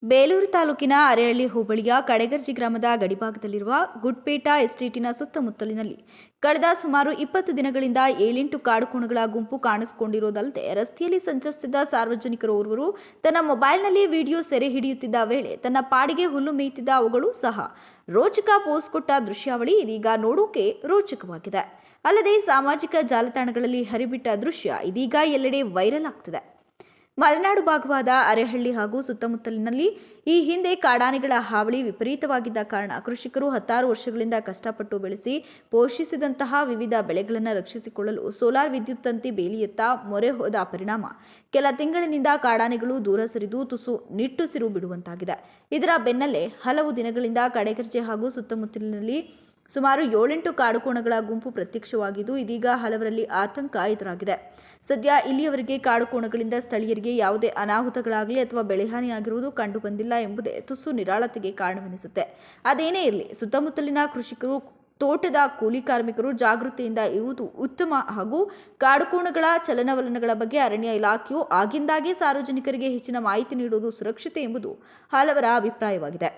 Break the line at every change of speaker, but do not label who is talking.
ಬೇಲೂರು ತಾಲೂಕಿನ ಅರೇಹಳ್ಳಿ ಹೋಬಳಿಯ ಕಡೆಗರ್ಜಿ ಗ್ರಾಮದ ಗಡಿಭಾಗದಲ್ಲಿರುವ ಗುಡ್ಪೇಟ ಎಸ್ಟೇಟಿನ ಸುತ್ತಮುತ್ತಲಿನಲ್ಲಿ ಕಳೆದ ಸುಮಾರು 20 ದಿನಗಳಿಂದ 7-8 ಕಾಡುಕೋಣಗಳ ಗುಂಪು ಕಾಣಿಸಿಕೊಂಡಿರುವುದಲ್ಲದೆ ರಸ್ತೆಯಲ್ಲಿ ಸಂಚರಿಸುತ್ತಿದ್ದ ಸಾರ್ವಜನಿಕರೋರ್ವರು ತನ್ನ ಮೊಬೈಲ್ನಲ್ಲಿ ವಿಡಿಯೋ ಸೆರೆ ಹಿಡಿಯುತ್ತಿದ್ದ ವೇಳೆ ತನ್ನ ಪಾಡಿಗೆ ಹುಲ್ಲು ಮೇಯುತ್ತಿದ್ದ ಅವುಗಳು ಸಹ ರೋಚಕ ಪೋಸ್ ಕೊಟ್ಟ ದೃಶ್ಯಾವಳಿ ಇದೀಗ ನೋಡೋಕೆ ರೋಚಕವಾಗಿದೆ. ಅಲ್ಲದೆ ಸಾಮಾಜಿಕ ಜಾಲತಾಣಗಳಲ್ಲಿ ಹರಿಬಿಟ್ಟ ದೃಶ್ಯ ಇದೀಗ ಎಲ್ಲೆಡೆ ವೈರಲ್ ಆಗ್ತಿದೆ. ಮಲೆನಾಡು ಭಾಗವಾದ ಅರೇಹಳ್ಳಿ ಹಾಗೂ ಸುತ್ತಮುತ್ತಲಿನಲ್ಲಿ ಈ ಹಿಂದೆ ಕಾಡಾನೆಗಳ ಹಾವಳಿ ವಿಪರೀತವಾಗಿದ್ದ ಕಾರಣ ಕೃಷಿಕರು 10 ವರ್ಷಗಳಿಂದ ಕಷ್ಟಪಟ್ಟು ಬೆಳೆಸಿ ಪೋಷಿಸಿದಂತಹ ವಿವಿಧ ಬೆಳೆಗಳನ್ನು ರಕ್ಷಿಸಿಕೊಳ್ಳಲು ಸೋಲಾರ್ ವಿದ್ಯುತ್ ತಂತಿ ಬೇಲಿಯತ್ತ ಮೊರೆ ಹೋದ ಪರಿಣಾಮ ಕೆಲ ತಿಂಗಳಿನಿಂದ ಕಾಡಾನೆಗಳು ದೂರ ಸರಿದು ತುಸು ನಿಟ್ಟುಸಿರು ಬಿಡುವಂತಾಗಿದೆ. ಇದರ ಬೆನ್ನಲ್ಲೇ ಹಲವು ದಿನಗಳಿಂದ ಕಡೆಗರ್ಜೆ ಹಾಗೂ ಸುತ್ತಮುತ್ತಲಿನಲ್ಲಿ ಸುಮಾರು 7-8 ಕಾಡುಕೋಣಗಳ ಗುಂಪು ಪ್ರತ್ಯಕ್ಷವಾಗಿದ್ದು ಇದೀಗ ಹಲವರಲ್ಲಿ ಆತಂಕ ಎದುರಾಗಿದೆ. ಸದ್ಯ ಇಲ್ಲಿಯವರೆಗೆ ಕಾಡುಕೋಣಗಳಿಂದ ಸ್ಥಳೀಯರಿಗೆ ಯಾವುದೇ ಅನಾಹುತಗಳಾಗಲಿ ಅಥವಾ ಬೆಳೆಹಾನಿಯಾಗಿರುವುದು ಕಂಡು ಬಂದಿಲ್ಲ ಎಂಬುದೇ ತುಸು ನಿರಾಳತೆಗೆ ಕಾರಣವೆನಿಸುತ್ತೆ. ಅದೇನೇ ಇರಲಿ, ಸುತ್ತಮುತ್ತಲಿನ ಕೃಷಿಕರು, ತೋಟದ ಕೂಲಿ ಕಾರ್ಮಿಕರು ಜಾಗೃತಿಯಿಂದ ಇರುವುದು ಉತ್ತಮ ಹಾಗೂ ಕಾಡುಕೋಣಗಳ ಚಲನವಲನಗಳ ಬಗ್ಗೆ ಅರಣ್ಯ ಇಲಾಖೆಯು ಆಗಿಂದಾಗೆ ಸಾರ್ವಜನಿಕರಿಗೆ ಹೆಚ್ಚಿನ ಮಾಹಿತಿ ನೀಡುವುದು ಸುರಕ್ಷತೆ ಎಂಬುದು ಹಲವರ ಅಭಿಪ್ರಾಯವಾಗಿದೆ.